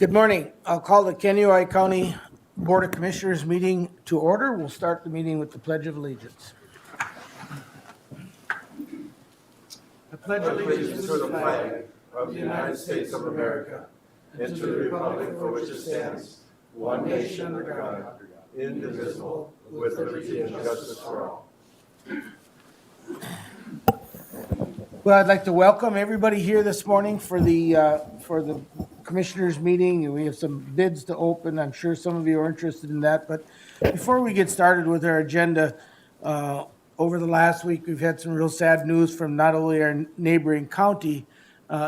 Good morning. I'll call the Kennewick County Board of Commissioners meeting to order. We'll start the meeting with the Pledge of Allegiance. I pledge Allegiance to the flag of the United States of America and to the republic for which it stands, one nation under God, indivisible, with liberty and justice for all. Well, I'd like to welcome everybody here this morning for the commissioners meeting. We have some bids to open. I'm sure some of you are interested in that. But before we get started with our agenda, over the last week, we've had some real sad news from not only our neighboring county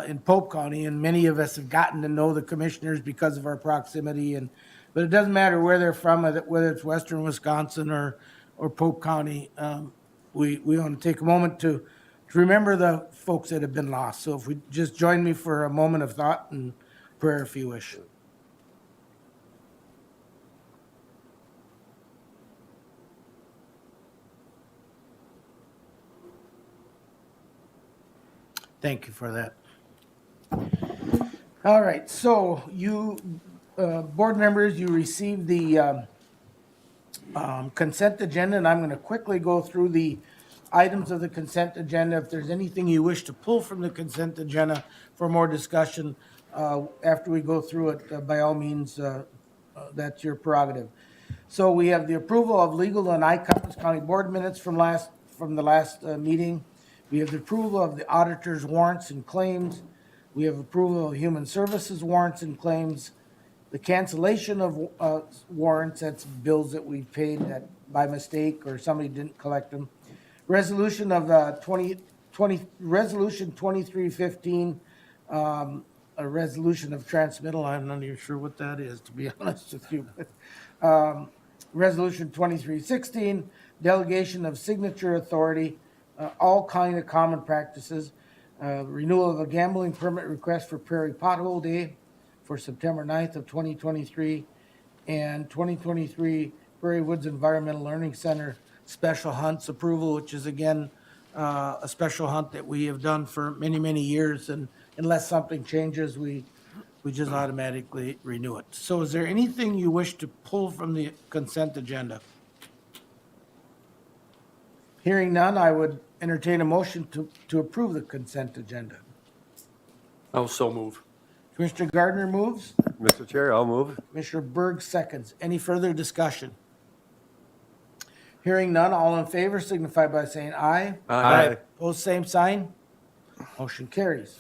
in Pope County, and many of us have gotten to know the commissioners because of our proximity. But it doesn't matter where they're from, whether it's Western Wisconsin or Pope County. We want to take a moment to remember the folks that have been lost. So if we just join me for a moment of thought and prayer, if you wish. Thank you for that. All right, so you, board members, you received the consent agenda, and I'm going to quickly go through the items of the consent agenda. If there's anything you wish to pull from the consent agenda for more discussion after we go through it, by all means, that's your prerogative. So we have the approval of legal and Icons County Board minutes from the last meeting. We have the approval of the auditor's warrants and claims. We have approval of human services warrants and claims. The cancellation of warrants, that's bills that we paid that by mistake or somebody didn't collect them. Resolution of Resolution 2315, a resolution of transmittal. I'm not even sure what that is, to be honest with you. But, Resolution 2316, delegation of signature authority, all kind of common practices. Renewal of a gambling permit request for Prairie Pothole Day for September 9th of 2023, and 2023 Prairie Woods Environmental Learning Center special hunts approval, which is again a special hunt that we have done for many, many years, and unless something changes, we just automatically renew it. So is there anything you wish to pull from the consent agenda? Hearing none, I would entertain a motion to approve the consent agenda. I'll so move. Commissioner Gardner moves. Mr. Chair, I'll move. Commissioner Berg seconds. Any further discussion? Hearing none, all in favor signify by saying aye. Aye. Opposed, same sign. Motion carries.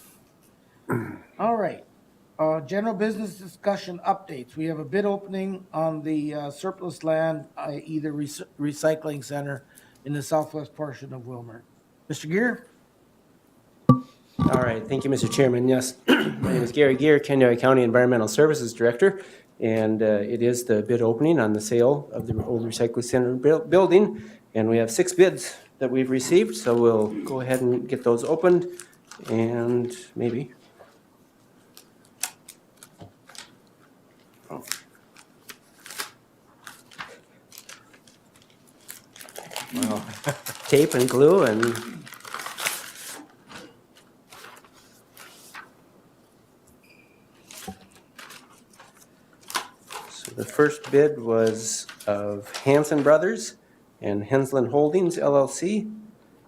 All right. General business discussion updates. We have a bid opening on the surplus land, either recycling center in the southwest portion of Wilmer. Mr. Gear? All right, thank you, Mr. Chairman. Yes, my name is Gary Gear, Kennewick County Environmental Services Director, and it is the bid opening on the sale of the old recycling center building, and we have 6 bids that we've received, so we'll go ahead and get those opened, and maybe. Well, tape and glue and the first bid was of Hanson Brothers and Hensland Holdings LLC,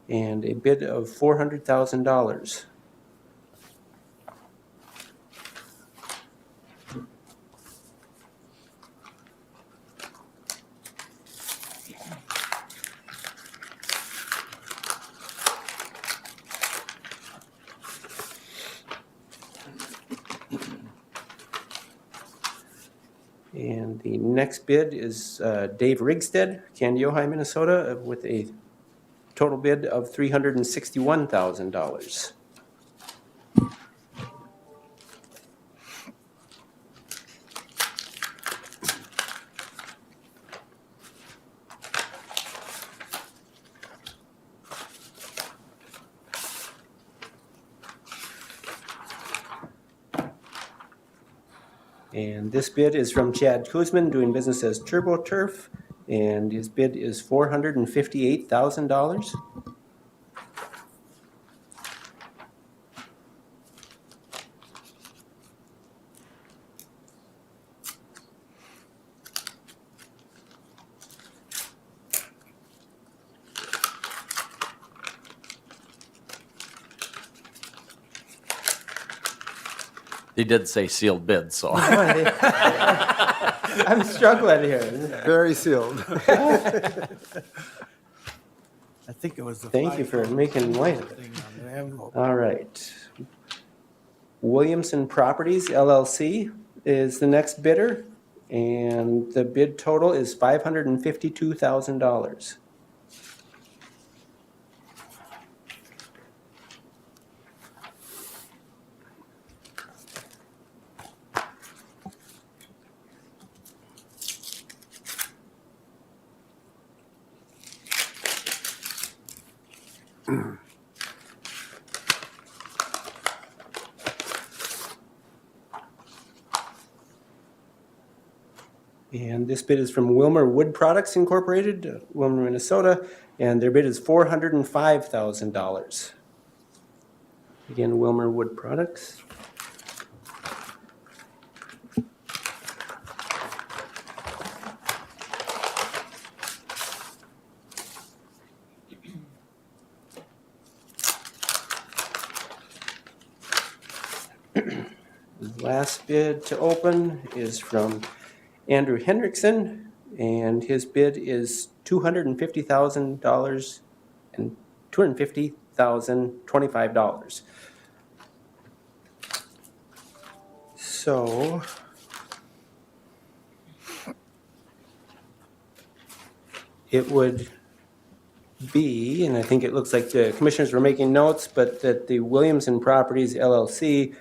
and a bid of $400,000. And the next bid is Dave Rigstead, Candy, Minnesota, with a total bid of $361,000. And this bid is from Chad Kuzman, doing business as Turbo Turf, and his bid is $458,000. They did say sealed bid, so. I'm struggling here. Very sealed. I think it was the. Thank you for making light of it. thing on the envelope. All right. Williamson Properties LLC is the next bidder, and the bid total is $552,000. And this bid is from Wilmer Wood Products Incorporated, Wilmer, Minnesota, and their bid is $405,000. Again, Wilmer Wood Products. The last bid to open is from Andrew Hendrickson, and his bid is $250,000 and $250,025. So it would be, and I think it looks like the commissioners were making notes, but that the Williamson Properties LLC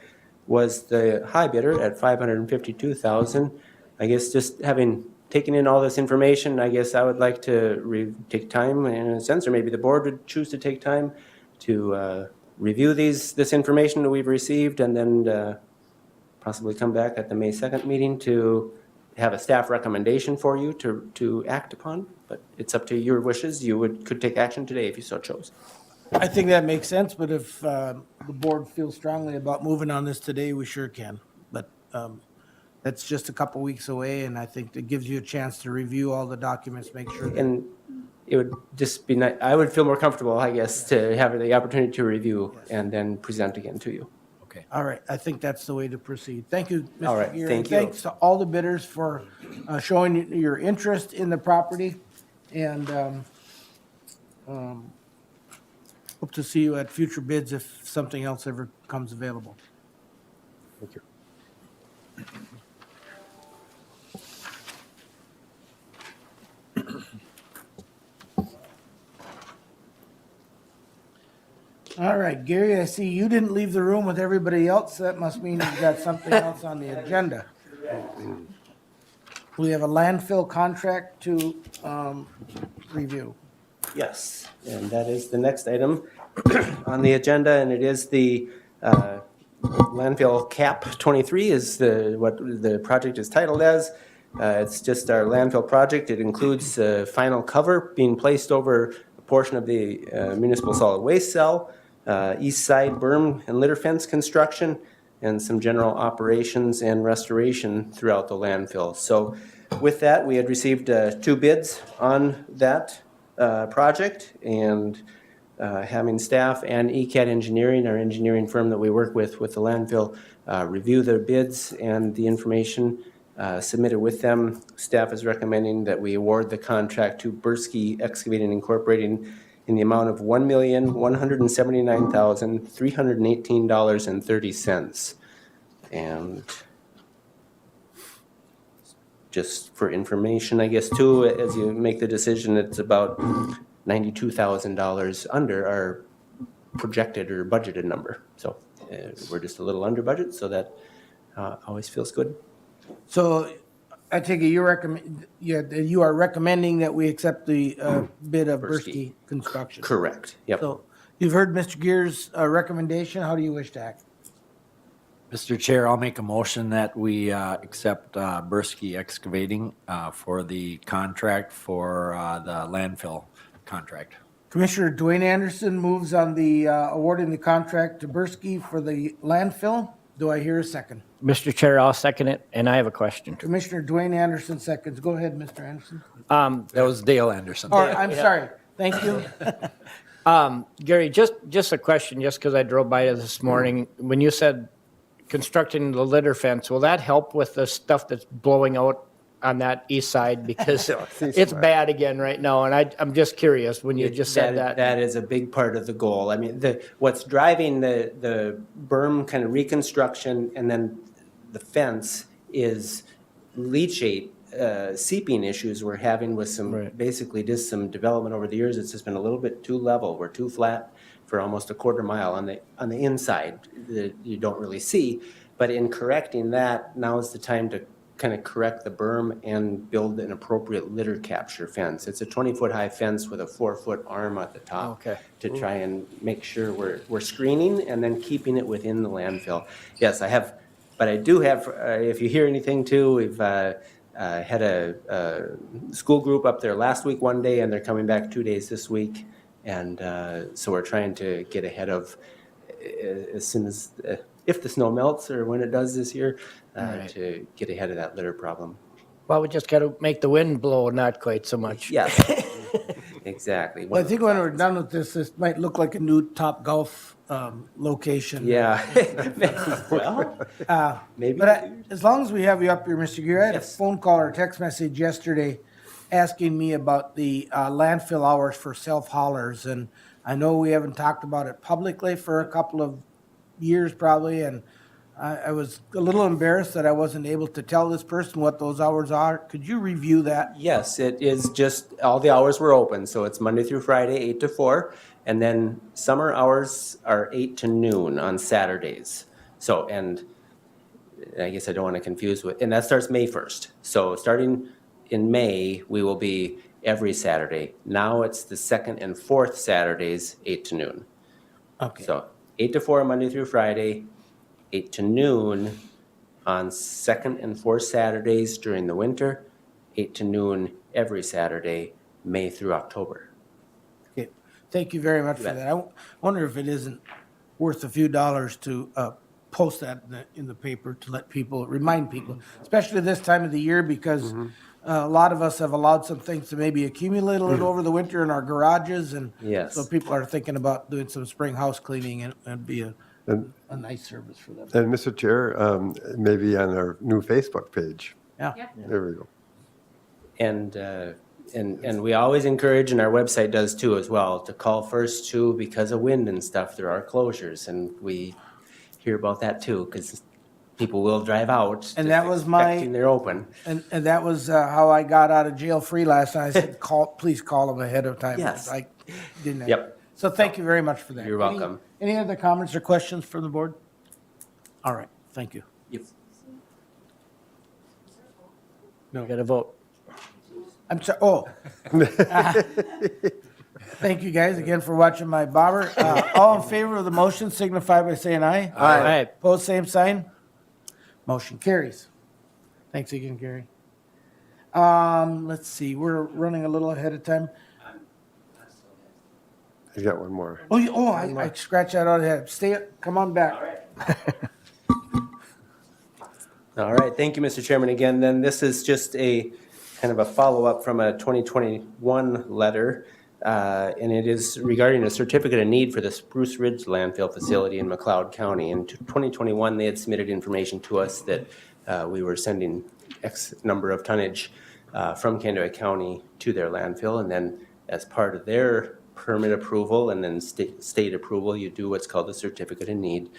was the high bidder at $552,000. I guess just having taken in all this information, I guess I would like to take time in a sense, or maybe the board would choose to take time to review this information that we've received, and then possibly come back at the May 2nd meeting to have a staff recommendation for you to act upon. But it's up to your wishes. You could take action today if you so chose. I think that makes sense, but if the board feels strongly about moving on this today, we sure can. But that's just a couple weeks away, and I think it gives you a chance to review all the documents, make sure. And it would just be nice, I would feel more comfortable, I guess, to have the opportunity to review and then present again to you. All right, I think that's the way to proceed. Thank you, Mr. All right, Geary. thank you. Thanks to all the bidders for showing your interest in the property, and hope to see you at future bids if something else ever comes available. Thank you. All right, Gary, I see you didn't leave the room with everybody else. That must mean you've got something else on the agenda. We have a landfill contract to review. Yes, and that is the next item on the agenda, and it is the landfill cap 23 is what the project is titled as. It's just our landfill project. It includes final cover being placed over a portion of the municipal solid waste cell, east side berm and litter fence construction, and some general operations and restoration throughout the landfill. So with that, we had received 2 bids on that project, and having staff and ECAT Engineering, our engineering firm that we work with the landfill, review their bids and the information submitted with them. Staff is recommending that we award the contract to Bursky Excavating Incorporated in the amount of $1,179,318.30. And just for information, I guess, too, as you make the decision, it's about $92,000 under our projected or budgeted number. So we're just a little under budget, so that always feels good. So I take it you are recommending that we accept the bid of Bursky Construction. Correct, yep. So you've heard Mr. Gear's recommendation. How do you wish to act? Mr. Chair, I'll make a motion that we accept Bursky Excavating for the contract for the landfill contract. Commissioner Dwayne Anderson moves on the awarding the contract to Bursky for the landfill. Do I hear a second? Mr. Chair, I'll second it, and I have a question. Commissioner Dwayne Anderson seconds. Go ahead, Mr. Anderson. That was Dale Anderson. Or, I'm sorry. Thank you. Gary, just a question, just because I drove by it this morning. When you said constructing the litter fence, will that help with the stuff that's blowing out on that east side? Because it's bad again right now, and I'm just curious, when you just said that. That is a big part of the goal. I mean, what's driving the berm kind of reconstruction and then the fence is leachate seeping issues we're having with some, Right. basically just some development over the years. It's just been a little bit too level. We're too flat for almost a quarter mile on the inside that you don't really see. But in correcting that, now is the time to kind of correct the berm and build an appropriate litter capture fence. It's a 20-foot high fence with a 4-foot arm at the top Okay. to try and make sure we're screening and then keeping it within the landfill. Yes, I have, but I do have, if you hear anything too, we've had a school group up there last week one day, and they're coming back 2 days this week. And so we're trying to get ahead of as soon as, if the snow melts or when it does this year, Right. to get ahead of that litter problem. Well, we just got to make the wind blow not quite so much. Yes, exactly. Well, I think when we're done with this might look like a new Top Golf location. Yeah. Well, maybe. But as long as we have you up here, Mr. Gear, I had a Yes. phone call or text message yesterday asking me about the landfill hours for self-haulers. And I know we haven't talked about it publicly for a couple of years probably, and I was a little embarrassed that I wasn't able to tell this person what those hours are. Could you review that? Yes, it is just, all the hours were open, so it's Monday through Friday, 8 to 4, and then summer hours are 8 to noon on Saturdays. So, and I guess I don't want to confuse with, and that starts May 1st. So starting in May, we will be every Saturday. Now it's the second and fourth Saturdays, 8 to noon. Okay. So 8 to 4 Monday through Friday, 8 to noon on second and fourth Saturdays during the winter, 8 to noon every Saturday, May through October. Okay. Thank you very much for bet. that. I wonder if it isn't worth a few dollars to post that in the paper to let people, remind people, especially this time of the year, because a lot of us have allowed some things to maybe accumulate a little over the winter in our garages, and Yes. so people are thinking about doing some spring house cleaning, and it'd be a nice service for them. And Mr. Chair, maybe on our new Facebook page. Yeah. There we go. And we always encourage, and our website does too as well, to call first too, because of wind and stuff, there are closures, and we hear about that too, because people will drive out. And that was my- expecting they're open. And that was how I got out of jail free last night. I said, please call them ahead of time. Yes. I didn't. Yep. So thank you very much for that. You're welcome. Any other comments or questions from the board? All right, thank you. Yep. We got to vote. I'm sorry, thank you guys again for watching my bobber. All in favor of the motion signify by saying aye. All right. Opposed, same sign. Motion carries. Thanks again, Gary. Let's see, we're running a little ahead of time. I got one more. I scratched that out of the head. Come on back. All right, thank you, Mr. Chairman. Again, then this is just a kind of a follow-up from a 2021 letter, and it is regarding a certificate of need for the Spruce Ridge landfill facility in McLeod County. In 2021, they had submitted information to us that we were sending X number of tonnage from Canada County to their landfill, and then as part of their permit approval and then state approval, you do what's called a certificate of need,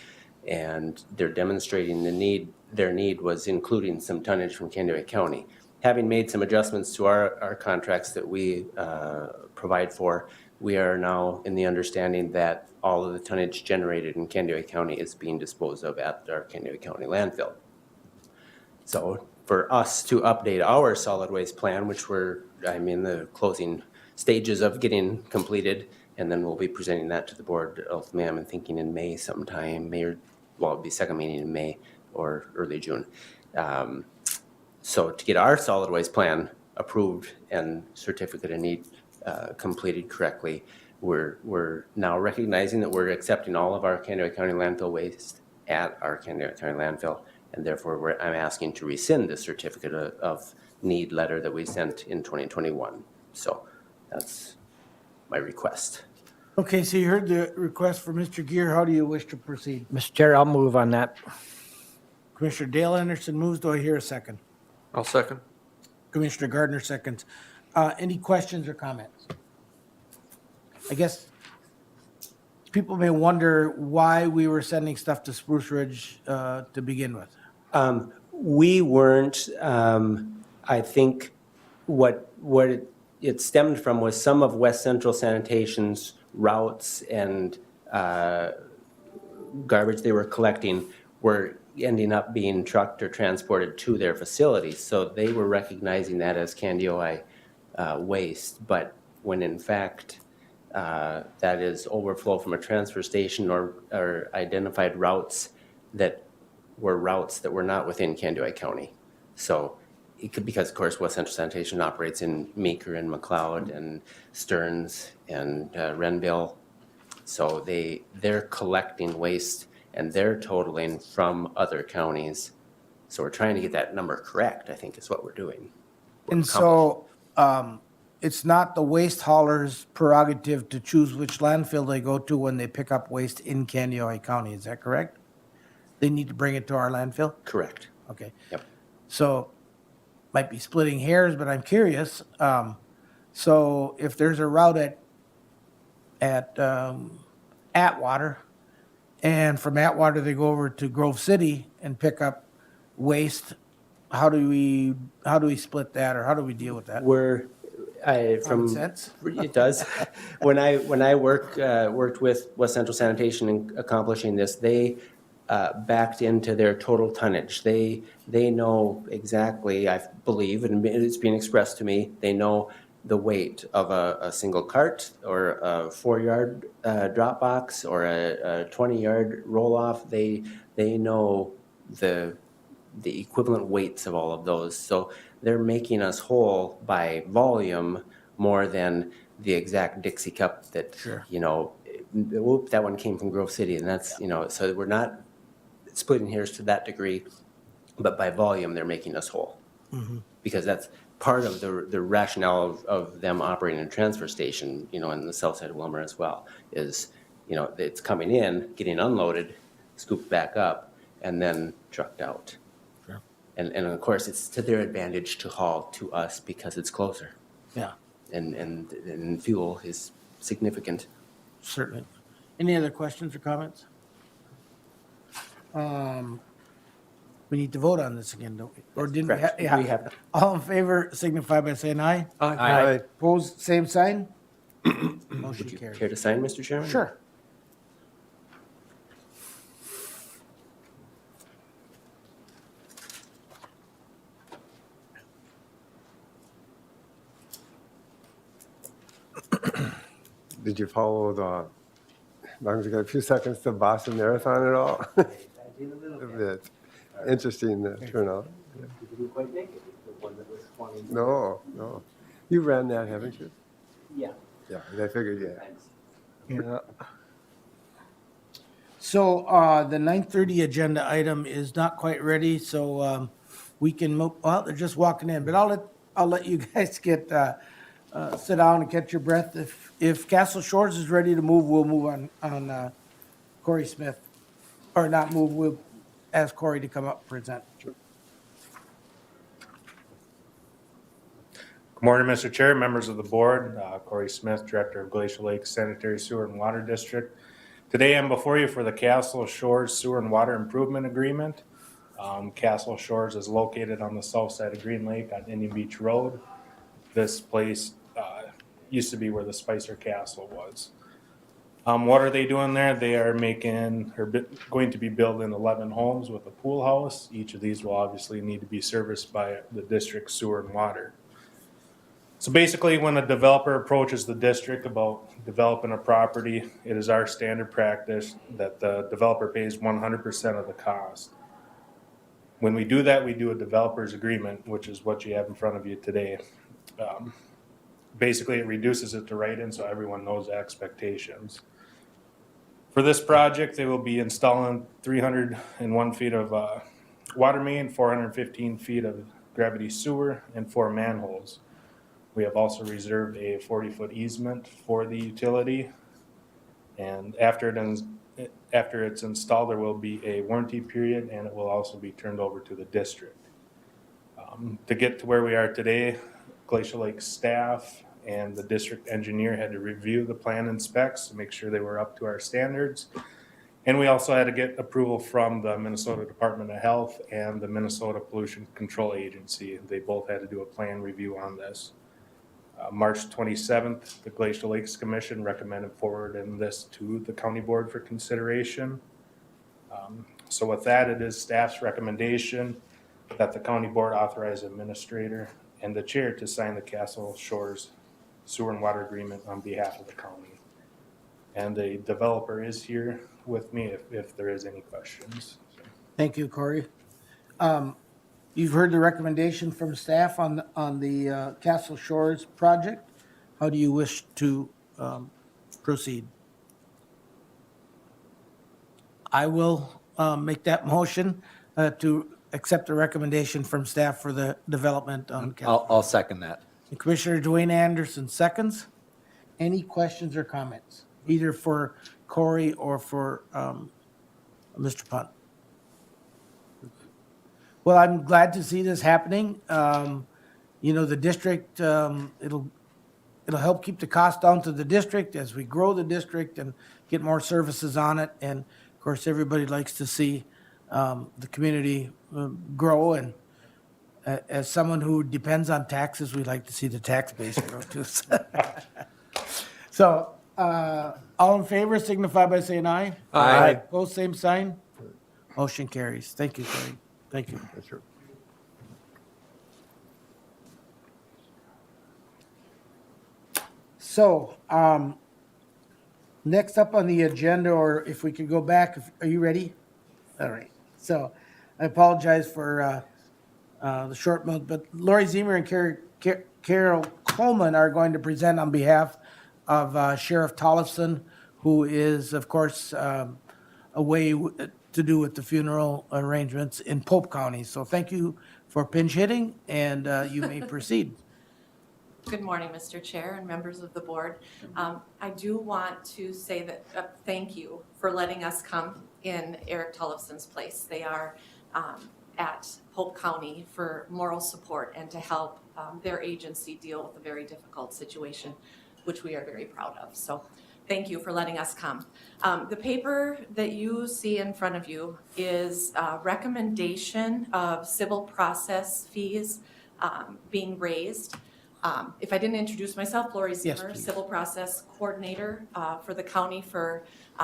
and they're demonstrating their need was including some tonnage from Canada County. Having made some adjustments to our contracts that we provide for, we are now in the understanding that all of the tonnage generated in Canada County is being disposed of at our Canada County landfill. So for us to update our solid waste plan, which I'm in the closing stages of getting completed, and then we'll be presenting that to the board ultimately, I'm thinking in May sometime, it'll be second meeting in May or early June. So to get our solid waste plan approved and certificate of need completed correctly, we're now recognizing that we're accepting all of our Canada County landfill waste at our Canada County landfill, and therefore I'm asking to rescind the certificate of need letter that we sent in 2021. So that's my request. Okay, so you heard the request for Mr. Gear. How do you wish to proceed? Mr. Chair, I'll move on that. Commissioner Dale Anderson moves. Do I hear a second? I'll second. Commissioner Gardner seconds. Any questions or comments? I guess people may wonder why we were sending stuff to Spruce Ridge to begin with. We weren't, I think what it stemmed from was some of West Central Sanitation's routes and garbage they were collecting were ending up being trucked or transported to their facilities. So they were recognizing that as Candioi waste, but when in fact that is overflow from a transfer station or identified routes that were not within Candioi County. So it could, because of course West Central Sanitation operates in Meeker and McLeod and Stearns and Renville. So they're collecting waste and they're totaling from other counties. So we're trying to get that number correct, I think is what we're doing. And so it's not the waste hauler's prerogative to choose which landfill they go to when they pick up waste in Candioi County. Is that correct? They need to bring it to our landfill? Correct. Okay. Yep. So might be splitting hairs, but I'm curious. So if there's a route at Atwater, and from Atwater they go over to Grove City and pick up waste, how do we split that, or how do we deal with that? Common Common sense? It does. When I worked with West Central Sanitation in accomplishing this, they backed into their total tonnage. They know exactly, I believe, and it's being expressed to me, they know the weight of a single cart or a 4-yard drop box or a 20-yard roll off. They know the equivalent weights of all of those. So they're making us whole by volume more than the exact Dixie cup that, whoop, that one came from Grove City. And that's, so we're not splitting hairs to that degree, but by volume, they're making us whole. Mm-hmm. Because that's part of the rationale of them operating a transfer station, in the south side of Wilmer as well, is, it's coming in, getting unloaded, scooped back up, and then trucked out. Sure. And of course, it's to their advantage to haul to us because it's closer. Yeah, And fuel is significant. certainly. Any other questions or comments? We need to vote on this again, don't we? Or didn't we? Correct. Yeah. We have. All in favor signify by saying aye. Aye. Opposed, same sign? Motion Would you carries. care to sign, Mr. Chairman? Sure. Did you follow as long as you got a few seconds, the Boston Marathon at all? I did a little A bit. bit. Interesting turnout. You didn't quite make it, the one that was 20. No. You ran that, haven't you? Yeah. Yeah, I figured, yeah. Thanks. Yeah. So the 9:30 agenda item is not quite ready, so we can move, well, they're just walking in, but I'll let you guys get, sit down and catch your breath. If Castle Shores is ready to move, we'll move on Corey Smith. Or not move, we'll ask Corey to come up and present. Good morning, Mr. Chair, members of the board. Corey Smith, Director of Glacial Lake Sanitary Sewer and Water District. Today I'm before you for the Castle Shores Sewer and Water Improvement Agreement. Castle Shores is located on the south side of Green Lake on Indian Beach Road. This place used to be where the Spicer Castle was. What are they doing there? They are going to be building 11 homes with a pool house. Each of these will obviously need to be serviced by the district sewer and water. So basically, when a developer approaches the district about developing a property, it is our standard practice that the developer pays 100% of the cost. When we do that, we do a developer's agreement, which is what you have in front of you today. Basically, it reduces it to write-in so everyone knows the expectations. For this project, they will be installing 301 feet of water main, 415 feet of gravity sewer, and 4 manholes. We have also reserved a 40-foot easement for the utility. And after After it's installed, there will be a warranty period, and it will also be turned over to the district. To get to where we are today, Glacial Lake staff and the district engineer had to review the plan and specs to make sure they were up to our standards. And we also had to get approval from the Minnesota Department of Health and the Minnesota Pollution Control Agency. They both had to do a plan review on this. March 27th, the Glacial Lakes Commission recommended forwarding this to the county board for consideration. So with that, it is staff's recommendation that the county board authorize administrator and the chair to sign the Castle Shores Sewer and Water Agreement on behalf of the county. And the developer is here with me if there is any questions. Thank you, Corey. You've heard the recommendation from staff on the Castle Shores project. How do you wish to proceed? I will make that motion to accept the recommendation from staff for the development on Castle. I'll second that. Commissioner Dwayne Anderson seconds. Any questions or comments, either for Corey or for Mr. Punt? Well, I'm glad to see this happening. You know, the district, it'll help keep the cost down to the district as we grow the district and get more services on it. And of course, everybody likes to see the community grow. And as someone who depends on taxes, we like to see the tax base grow too. So, all in favor signify by saying aye. Aye. Both same sign. Motion carries. Thank you, Craig. Thank you. So, next up on the agenda, or if we could go back, are you ready? All right. So, I apologize for the short month, but Lori Zemer and Carol Coleman are going to present on behalf of Sheriff Tollefson, who is, of course, away to do with the funeral arrangements in Pope County. So thank you for pinch hitting, and you may proceed. Good morning, Mr. Chair and members of the board. I do want to say that thank you for letting us come in Eric Tollefson's place. They are at Polk County for moral support and to help their agency deal with a very difficult situation, which we are very proud of. So thank you for letting us come. The paper that you see in front of you is a recommendation of civil process fees being raised. If I didn't introduce myself, Lori Yes, Zemer, please. Civil Process Coordinator for the county for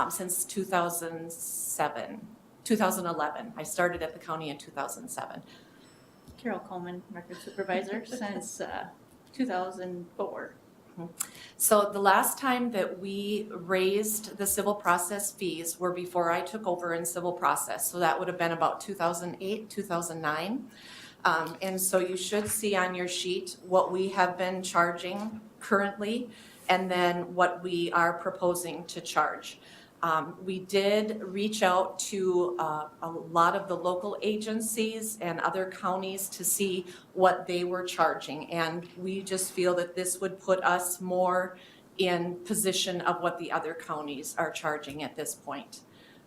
since 2011. I started at the county in 2007. Carol Coleman, Record Supervisor since 2004. So the last time that we raised the civil process fees were before I took over in civil process. So that would have been about 2008, 2009. And so you should see on your sheet what we have been charging currently and then what we are proposing to charge. We did reach out to a lot of the local agencies and other counties to see what they were charging. And we just feel that this would put us more in position of what the other counties are charging at this point.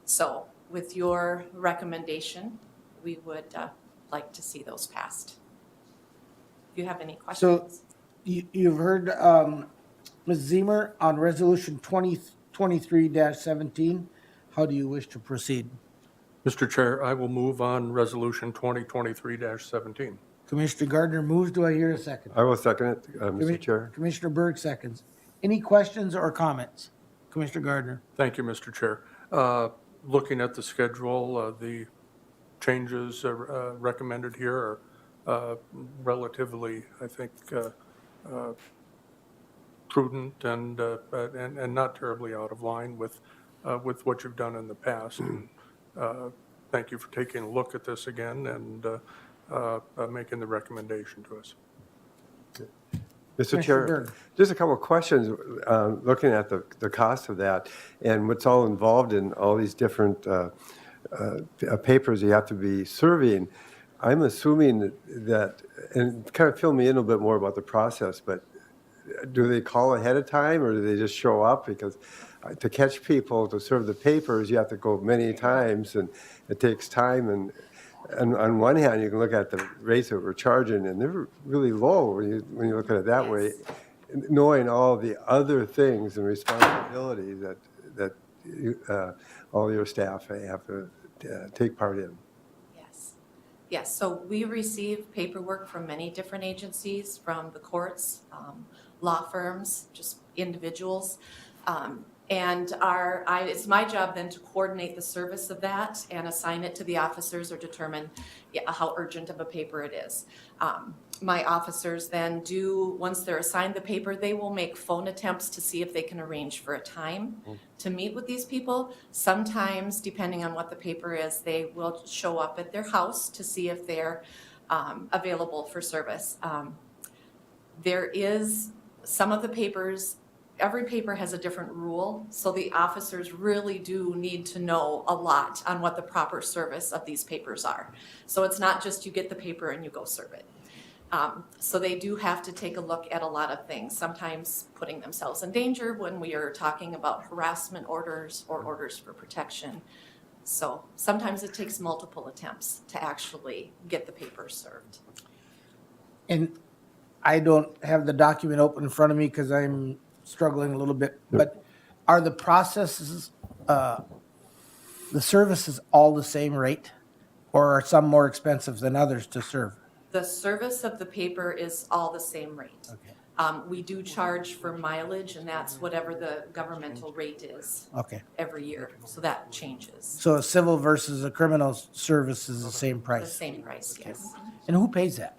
So with your recommendation, we would like to see those passed. If you have any questions. You've heard Ms. Zemer on Resolution 2023-17. How do you wish to proceed? Mr. Chair, I will move on Resolution 2023-17. Commissioner Gardner moves. Do I hear a second? I will second it, Mr. Chair. Commissioner Berg seconds. Any questions or comments? Commissioner Gardner. Thank you, Mr. Chair. Looking at the schedule, the changes recommended here are relatively, I think, prudent and not terribly out of line with what you've done in the past. And, thank you for taking a look at this again and making the recommendation to us. Mr. Commissioner Chair, Berg. just a couple of questions, looking at the cost of that and what's all involved in all these different papers you have to be surveying. I'm assuming that, and kind of fill me in a little bit more about the process, but do they call ahead of time or do they just show up? Because to catch people to serve the papers, you have to go many times and it takes time. And on one hand, you can look at the rates that we're charging and they're really low when you look at it that way, knowing all the other things and responsibilities that all your staff have to take part in. Yes. Yes, so we receive paperwork from many different agencies, from the courts, law firms, just individuals. And it's my job then to coordinate the service of that and assign it to the officers or determine how urgent of a paper it is. My officers then once they're assigned the paper, they will make phone attempts to see if they can arrange for a time to meet with these people. Sometimes, depending on what the paper is, they will show up at their house to see if they're available for service. There is some of the papers, every paper has a different rule, so the officers really do need to know a lot on what the proper service of these papers are. So it's not just you get the paper and you go serve it. So they do have to take a look at a lot of things, sometimes putting themselves in danger when we are talking about harassment orders or orders for protection. So sometimes it takes multiple attempts to actually get the paper served. And I don't have the document open in front of me because I'm struggling a little bit, but are the processes, the services all the same rate? Or are some more expensive than others to serve? The service of the paper is all the same rate. Okay. We do charge for mileage, and that's whatever the governmental rate is Okay. every year, so that changes. So a civil versus a criminal service is the same The price? same price, yes. And who pays that?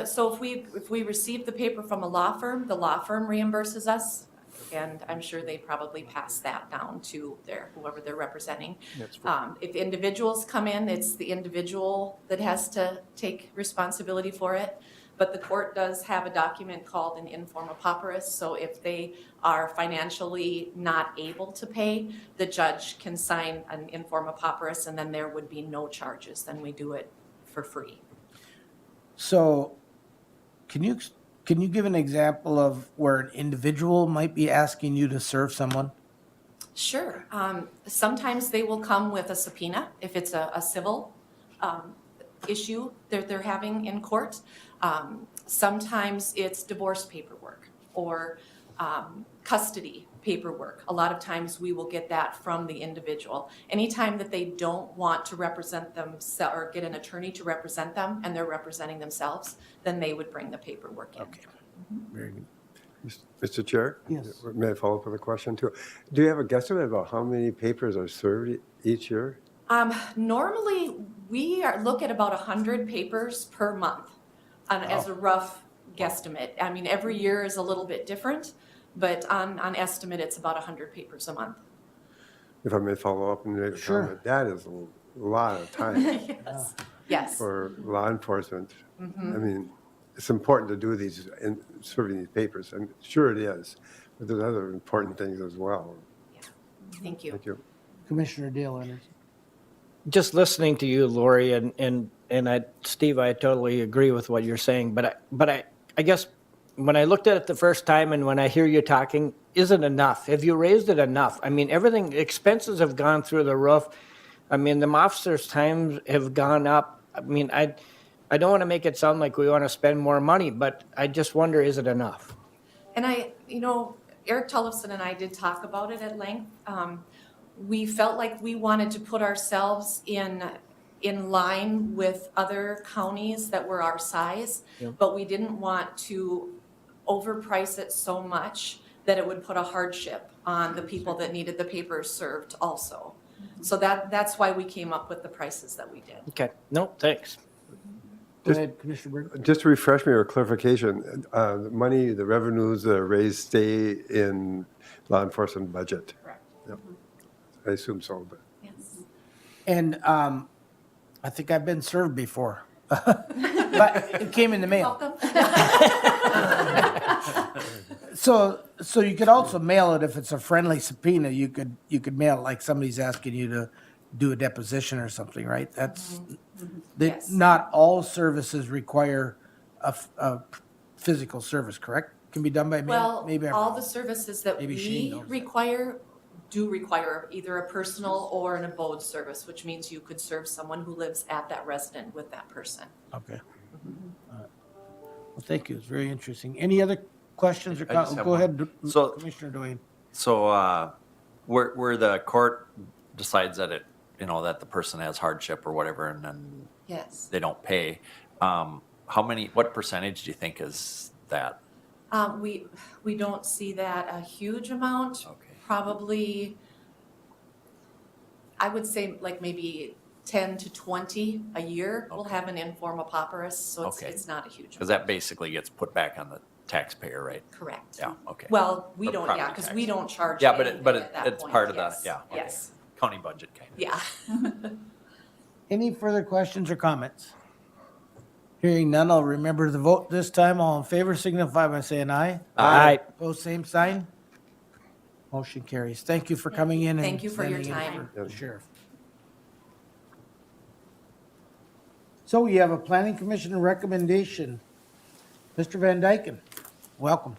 So if we receive the paper from a law firm, the law firm reimburses us, and I'm sure they probably pass that down to whoever they're representing. If individuals come in, it's the individual that has to take responsibility for it. But the court does have a document called an informa pauperis, so if they are financially not able to pay, the judge can sign an informa pauperis, and then there would be no charges, then we do it for free. So can you give an example of where an individual might be asking you to serve someone? Sure. Sometimes they will come with a subpoena if it's a civil issue that they're having in court. Sometimes it's divorce paperwork or custody paperwork. A lot of times we will get that from the individual. Anytime that they don't want to represent themselves or get an attorney to represent them and they're representing themselves, then they would bring the paperwork in. Okay. Very good. Mr. Chair? Yes. May I follow up with a question too? Do you have a guesstimate about how many papers are served each year? Normally, we look at about 100 papers per month as a rough guesstimate. I mean, every year is a little bit different, but on estimate, it's about 100 papers a month. If I may follow up and make a Sure. comment, that is a lot of time Yes. Yes. for law enforcement. I mean, it's important to do these and serving these papers, and sure it is, but there's other important things as well. Thank you. Thank you. Commissioner Dale Anderson. Just listening to you, Lori, and Steve, I totally agree with what you're saying, but I guess when I looked at it the first time and when I hear you talking, is it enough? Have you raised it enough? I mean, expenses have gone through the roof. I mean, the officers' times have gone up. I mean, I don't want to make it sound like we want to spend more money, but I just wonder, is it enough? And Eric Tullefson and I did talk about it at length. We felt like we wanted to put ourselves in line with other counties that were our size, but we didn't want to overprice it so much that it would put a hardship on the people that needed the papers served also. So that's why we came up with the prices that we did. Okay, no, thanks. Go ahead, Commissioner Berg. Just to refresh me or clarification, the money, the revenues that are raised stay in law enforcement budget? Correct. Yep. I assume so, but. Yes. And I think I've been served before, but it came in the mail. Welcome. So you could also mail it if it's a friendly subpoena. You could mail it like somebody's asking you to do a deposition or something, right? That's Yes. not all services require a physical service, correct? can be done by mail? Well, Maybe I'm all wrong. the services that Maybe Shane we knows that. require do require either a personal or an abode service, which means you could serve someone who lives at that resident with that person. Okay. All right. Well, thank you. It's very interesting. Any other questions or I just comments? have Go one. ahead, So- Commissioner Dwayne. So, where the court decides that that the person has hardship or whatever, and then Yes. they don't pay, what percentage do you think is that? We don't see that a huge amount. Okay. Probably, I would say like maybe 10 to 20 a year will Okay. have an informal pauperous, so Okay. it's not a huge Because amount. that basically gets put back on the taxpayer, right? Correct. Yeah, okay. Well, we Or don't, property because we tax. don't charge Yeah, but anything at that it's point. part of the, Yes. yeah. okay. Yes, County budget kind of. yeah. Any further questions or comments? Hearing none, I'll remember the vote this time. All in favor signify by saying aye. Aye. Opposed, same sign. Motion carries. Thank you for coming in and Thank you for your standing in time. for the sheriff. So we have a planning commission recommendation. Mr. Van Dyken, welcome.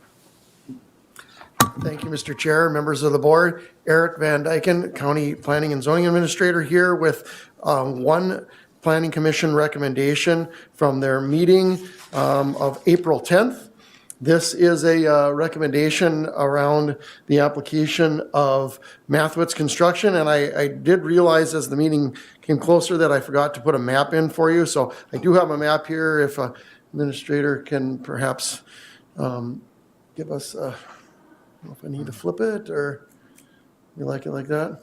Thank you, Mr. Chair, members of the board. Eric Van Dyken, County Planning and Zoning Administrator, here with one Planning Commission recommendation from their meeting of April 10th. This is a recommendation around the application of Mathwitz Construction, and I did realize as the meeting came closer that I forgot to put a map in for you, so I do have a map here if Administrator can perhaps give us, I don't know if I need to flip it or you like it like that.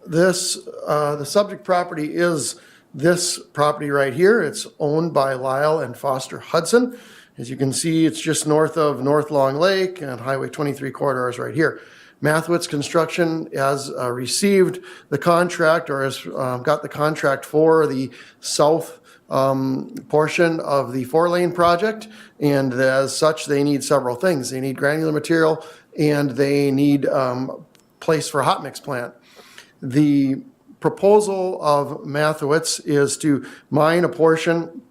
The subject property is this property right here. It's owned by Lyle and Foster Hudson. As you can see, it's just north of North Long Lake and Highway 23 corridor is right here. Mathwitz Construction has received the contract or has got the contract for the south portion of the 4-lane project. And as such, they need several things. They need granular material and they need place for a hot mix plant. The proposal of Mathwitz is to mine a portion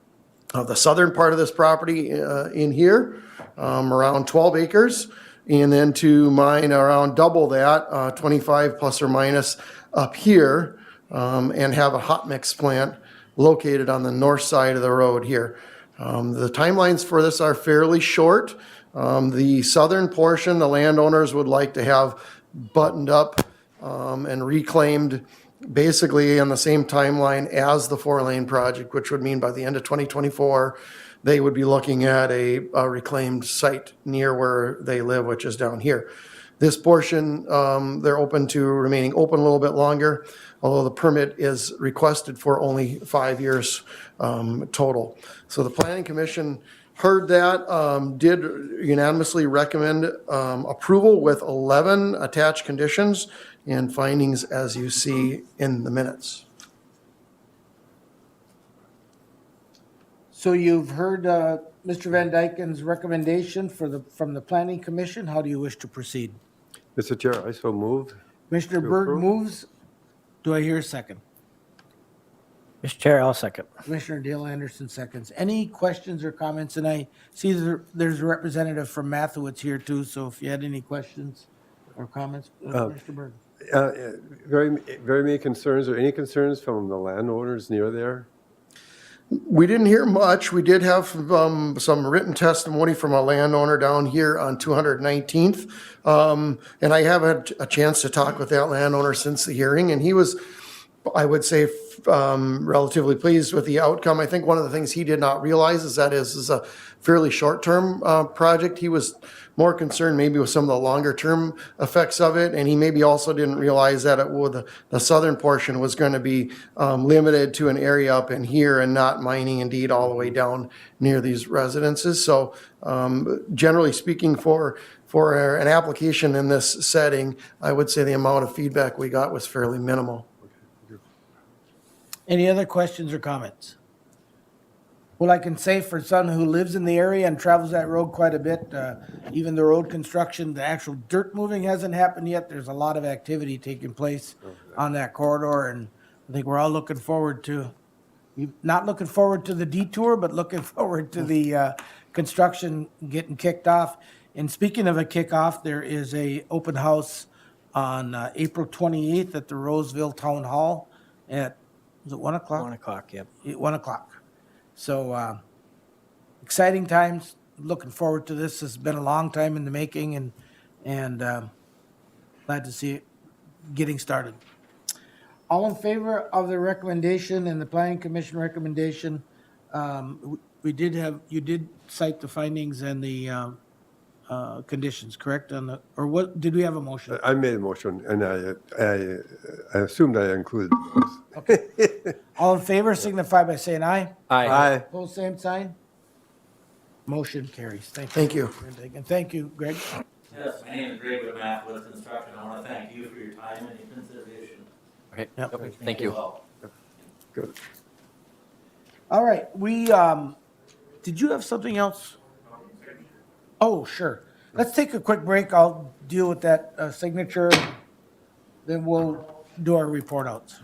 of the southern part of this property in here, around 12 acres, and then to mine around double that, 25 plus or minus up here, and have a hot mix plant located on the north side of the road here. The timelines for this are fairly short. The southern portion, the landowners would like to have buttoned up and reclaimed basically on the same timeline as the 4-lane project, which would mean by the end of 2024, they would be looking at a reclaimed site near where they live, which is down here. This portion, they're open to remaining open a little bit longer, although the permit is requested for only 5 years total. So the Planning Commission heard that, did unanimously recommend approval with 11 attached conditions and findings as you see in the minutes. So you've heard Mr. Van Dyken's recommendation from the planning commission. How do you wish to proceed? Mr. Chair, I so moved. Commissioner To Berg approve. moves. Do I hear a second? Mr. Chair, I'll second. Commissioner Dale Anderson seconds. Any questions or comments? And I see there's a representative from Mathewitz here too, so if you had any questions or comments, Mr. Berg. Very many concerns, or any concerns from the landowners near there? We didn't hear much. We did have some written testimony from a landowner down here on 219th. And I have had a chance to talk with that landowner since the hearing, and he was, I would say, relatively pleased with the outcome. I think one of the things he did not realize is that is a fairly short-term project. He was more concerned maybe with some of the longer-term effects of it, and he maybe also didn't realize that the southern portion was going to be limited to an area up in here and not mining indeed all the way down near these residences. So generally speaking, for an application in this setting, I would say the amount of feedback we got was fairly minimal. Any other questions or comments? Well, I can say for someone who lives in the area and travels that road quite a bit, even the road construction, the actual dirt moving hasn't happened yet. There's a lot of activity taking place on that corridor, and I think we're all looking forward to, not looking forward to the detour, but looking forward to the construction getting kicked off. And speaking of a kickoff, there is a open house on April 28th at the Roseville Town Hall at, is it 1 o'clock? 1 o'clock, yep. 1 o'clock. So exciting times. Looking forward to this. It's been a long time in the making, and glad to see it getting started. All in favor of the recommendation and the planning commission recommendation? You did cite the findings and the conditions, correct? Or what, did we have a motion? I made a motion, and I assumed I included those. All in favor signify by saying aye. Aye. Opposed, same sign. Motion carries. Thank you. And thank you, Greg. Yes, my name is Greg Whitmath with Construction. I want to thank you for your time and your consideration. Okay, Yep. thank you. Well, Good. All right, did you have something else? Oh, sure. Let's take a quick break. I'll deal with that signature. Then we'll do our report outs.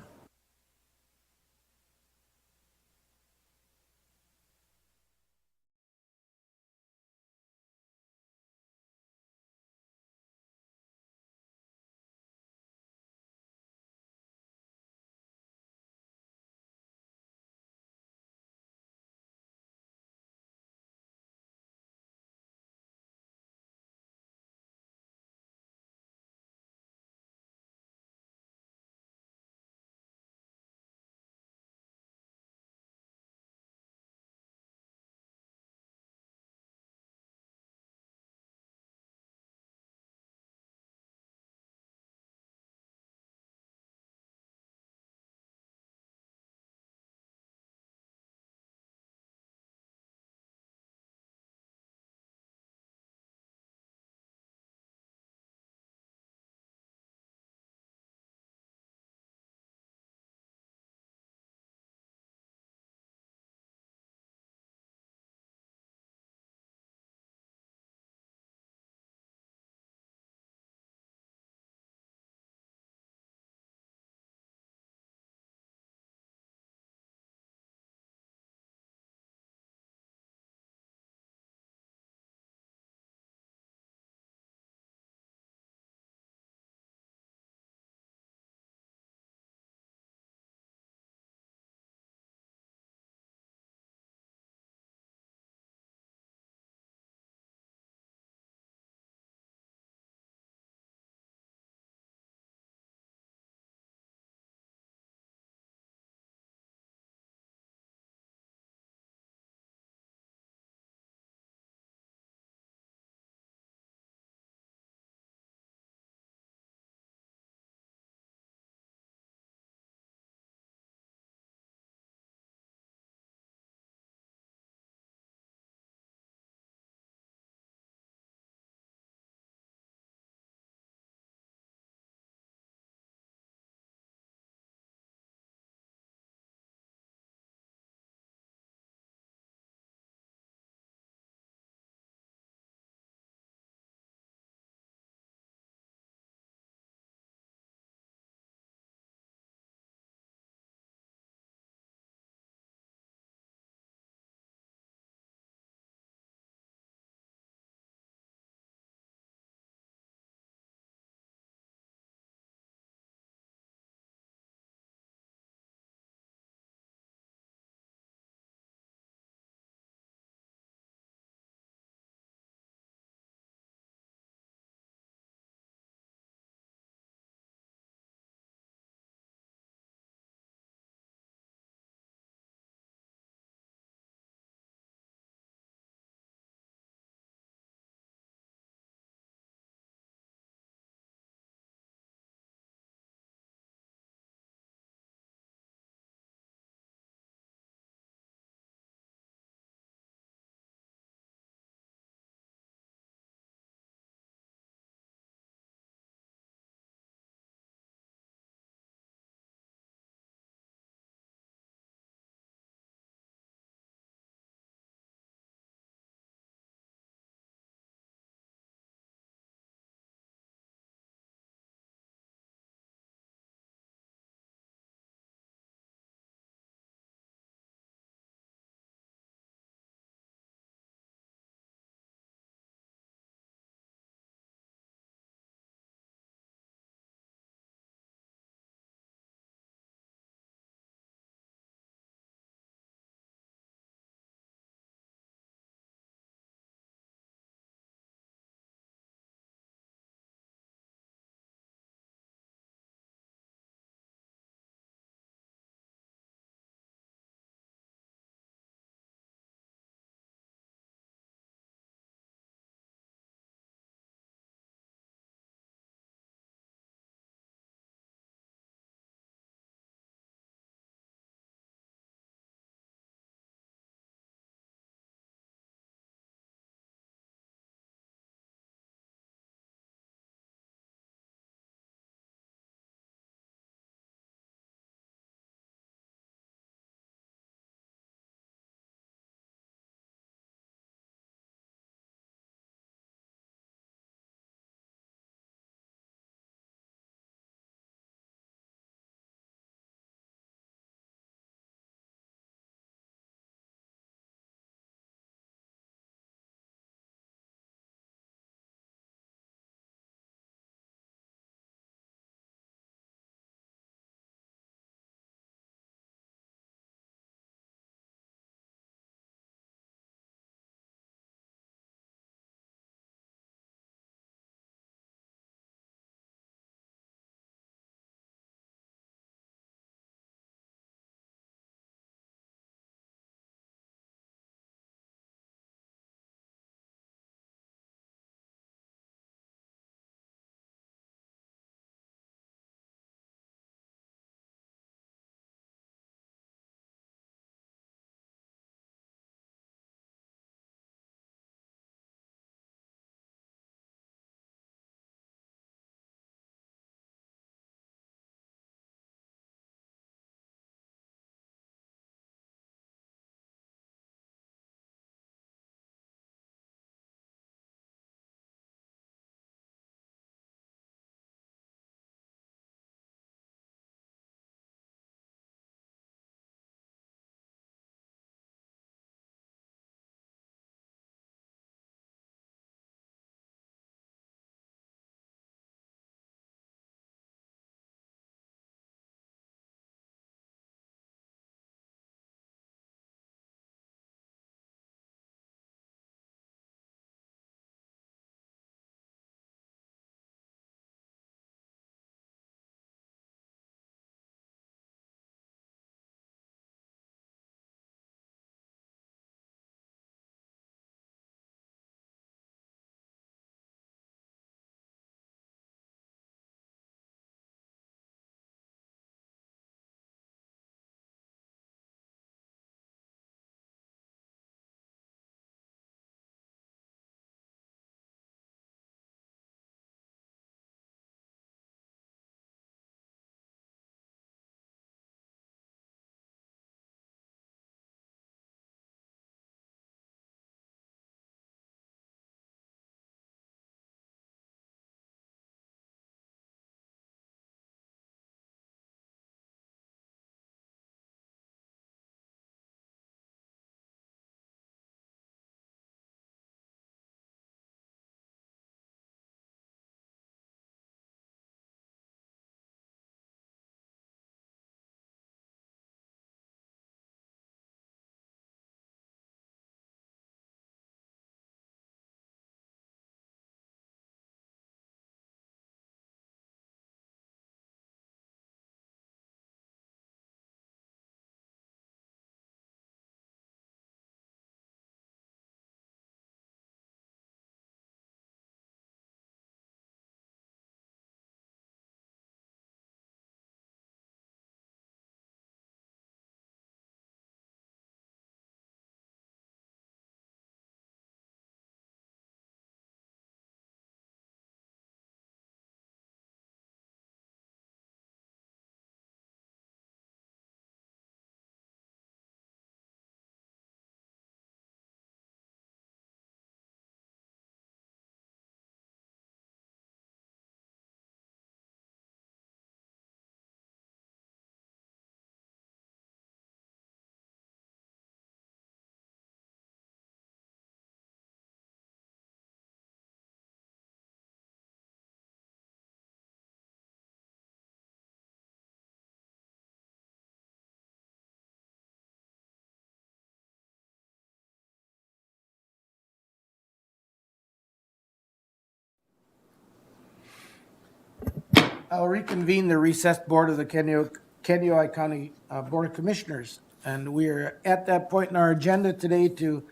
I'll reconvene the recessed board of the Kennewick County Board of Commissioners. And we are at that point in our agenda today to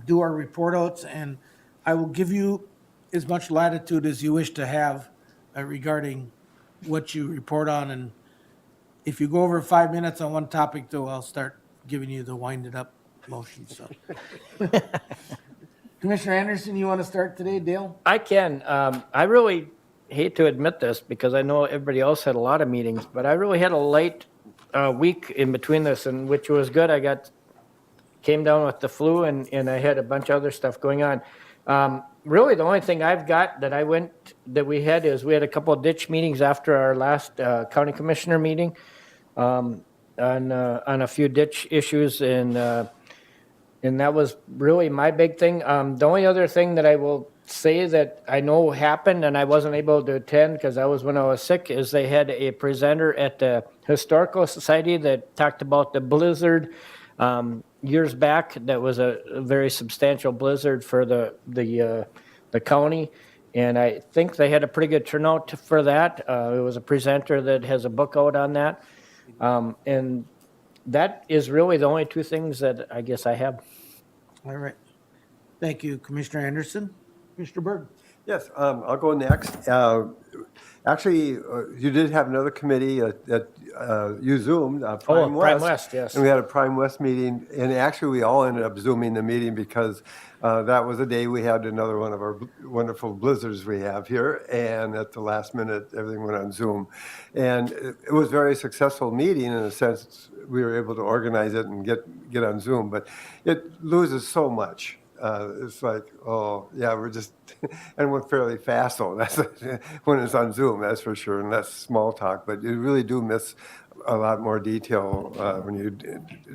do our report outs. And I will give you as much latitude as you wish to have regarding what you report on. And if you go over 5 minutes on one topic, though, I'll start giving you the winded up motion, so. Commissioner Anderson, you want to start today, Dale? I can. I really hate to admit this because I know everybody else had a lot of meetings, but I really had a light week in between this, and which was good. Came down with the flu, and I had a bunch of other stuff going on. Really, the only thing I've got that we had a couple of ditch meetings after our last county commissioner meeting on a few ditch issues, and that was really my big thing. The only other thing that I will say that I know happened and I wasn't able to attend because that was when I was sick is they had a presenter at the Historical Society that talked about the blizzard years back. That was a very substantial blizzard for the county, and I think they had a pretty good turnout for that. It was a presenter that has a book out on that, and that is really the only two things that I guess I have. All right. Thank you, Commissioner Anderson. Mr. Berg? Yes, I'll go next. Actually, you did have another committee that you Zoomed, Prime West. Prime West, yes. And we had a Prime West meeting, and actually, we all ended up Zooming the meeting because that was the day we had another one of our wonderful blizzards we have here, and at the last minute, everything went on Zoom. And it was a very successful meeting in a sense. We were able to organize it and get on Zoom, but it loses so much. It's like, oh, yeah, we're just, and went fairly fast, though. That's when it's on Zoom, that's for sure, and that's small talk. But you really do miss a lot more detail when you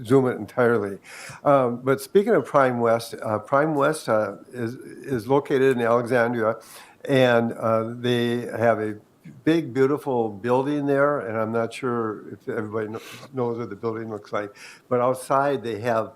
Zoom it entirely. But speaking of Prime West is located in Alexandria, and they have a big, beautiful building there, and I'm not sure if everybody knows what the building looks like, but outside they have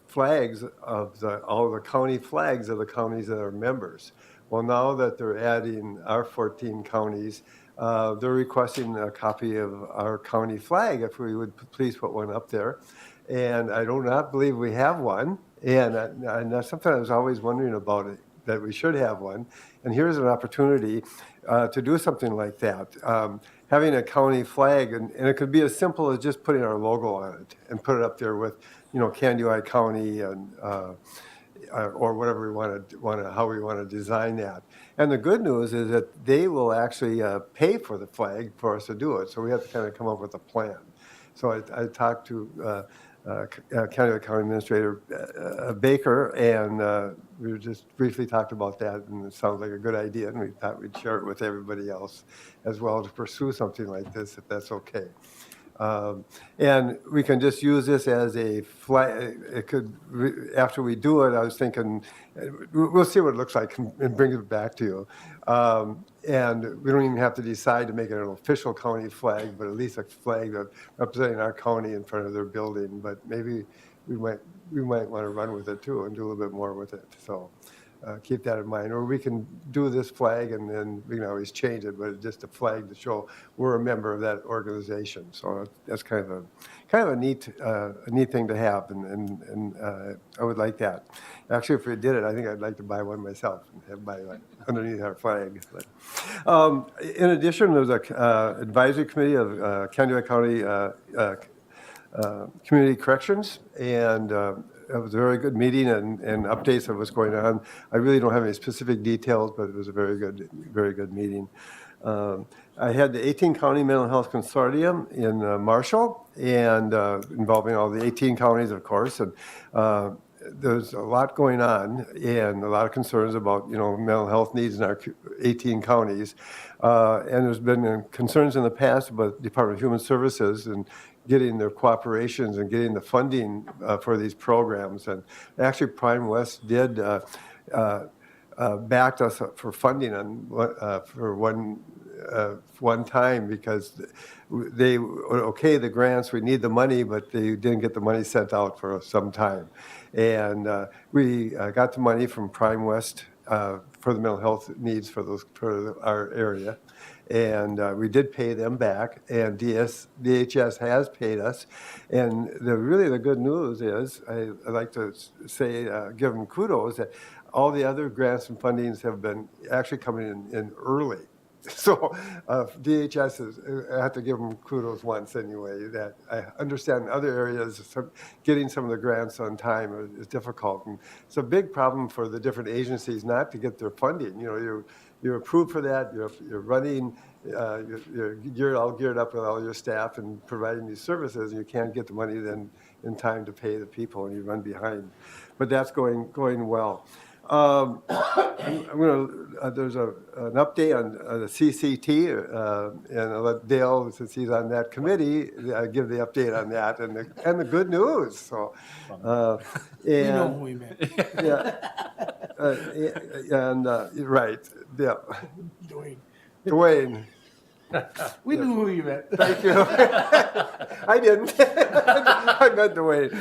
flags of all the county flags of the counties that are members. Well, now that they're adding our 14 counties, they're requesting a copy of our county flag, if we would please put one up there. And I do not believe we have one, and that's something I was always wondering about it, that we should have one. And here's an opportunity to do something like that. Having a county flag, and it could be as simple as just putting our logo on it and put it up there with, Kennewick County and or whatever we want to how we want to design that. And the good news is that they will actually pay for the flag for us to do it. So we have to kind of come up with a plan. So I talked to Kennewick County Administrator Baker, and we just briefly talked about that, and it sounds like a good idea, and we thought we'd share it with everybody else as well to pursue something like this, if that's okay. And we can just use this as a flag. It could, after we do it, I was thinking, we'll see what it looks like and bring it back to you. And we don't even have to decide to make it an official county flag, but at least a flag that representing our county in front of their building. But maybe we might want to run with it too and do a little bit more with it. So keep that in mind. Or we can do this flag and then we can always change it, but it's just a flag to show we're a member of that organization. So that's kind of a neat thing to have, and I would like that. Actually, if we did it, I think I'd like to buy one myself and have buy one underneath our flag. But, in addition, there's a advisory committee of Kennewick County Community Corrections, and it was a very good meeting and updates of what's going on. I really don't have any specific details, but it was a very good meeting. I had the 18 County Mental Health Consortium in Marshall, and involving all the 18 counties, of course. And there's a lot going on and a lot of concerns about, mental health needs in our 18 counties. And there's been concerns in the past about the Department of Human Services and getting their cooperations and getting the funding for these programs. And actually, Prime West did backed us up for funding for one time, because they okay the grants, we need the money, but they didn't get the money sent out for some time. And we got the money from Prime West for the mental health needs for our area. And we did pay them back, and DHS has paid us. And really the good news is, I like to say, give them kudos, that all the other grants and fundings have been actually coming in early. So DHS is, I have to give them kudos once anyway, that I understand in other areas, getting some of the grants on time is difficult. And it's a big problem for the different agencies not to get their funding. You know, you're approved for that, you're running, you're all geared up with all your staff and providing these services, and you can't get the money then in time to pay the people, and you run behind. But that's going well. I'm gonna, there's an update on the CCT, and I'll let Dale, since he's on that committee, give the update on that and the good news. So, We know and who we meant. yeah, right, yeah, Dwayne. Dwayne. We knew who you meant. Thank you. I didn't. I meant Dwayne.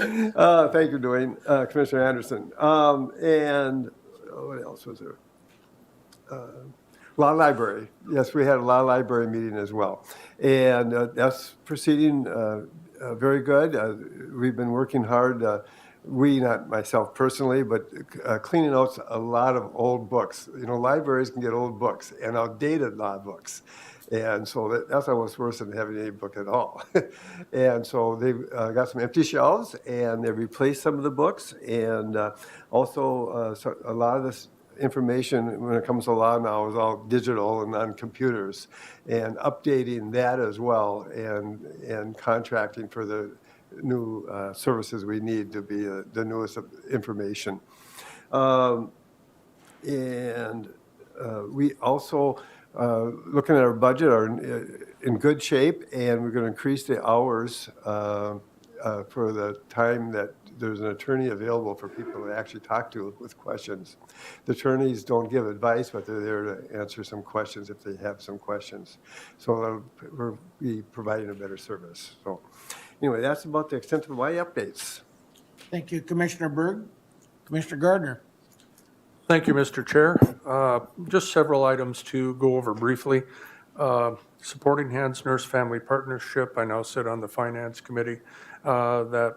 Thank you, Dwayne. Commissioner Anderson. And what else was there? Law Library. Yes, we had a Law Library meeting as well. And that's proceeding very good. We've been working hard. We, not myself personally, but cleaning out a lot of old books. You know, libraries can get old books and outdated law books. And so that's almost worse than having any book at all. And so they've got some empty shelves, and they replaced some of the books. And also so a lot of this information when it comes to law now is all digital and on computers. And updating that as well, and contracting for the new services we need to be the newest information. We also, looking at our budget, are in good shape, and we're going to increase the hours for the time that there's an attorney available for people to actually talk to with questions. The attorneys don't give advice, but they're there to answer some questions if they have some questions. So we'll be providing a better service. So anyway, that's about the extent of my updates. Thank you, Commissioner Berg. Commissioner Gardner. Thank you, Mr. Chair. Just several items to go over briefly. Supporting Hands Nurse Family Partnership, I now sit on the Finance Committee. That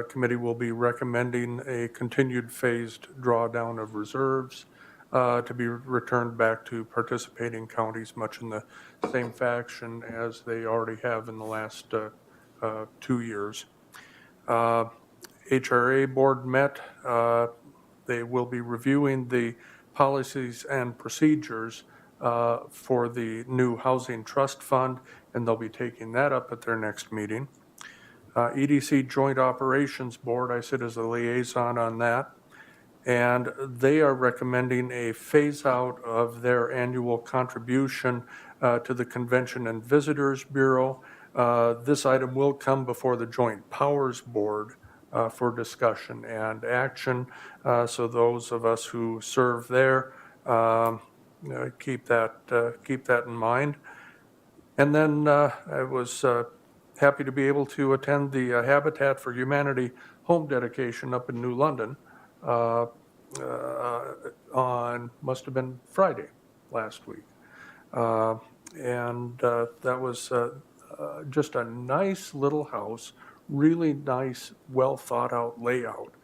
committee will be recommending a continued phased drawdown of reserves to be returned back to participating counties, much in the same fashion as they already have in the last 2 years. HRA board met. They will be reviewing the policies and procedures for the new Housing Trust Fund, and they'll be taking that up at their next meeting. EDC Joint Operations Board, I sit as a liaison on that, and they are recommending a phase out of their annual contribution to the Convention and Visitors Bureau. This item will come before the Joint Powers Board for discussion and action. So those of us who serve there, keep that in mind. And then I was happy to be able to attend the Habitat for Humanity home dedication up in New London on, must have been Friday last week. And that was just a nice little house, really nice, well thought out layout.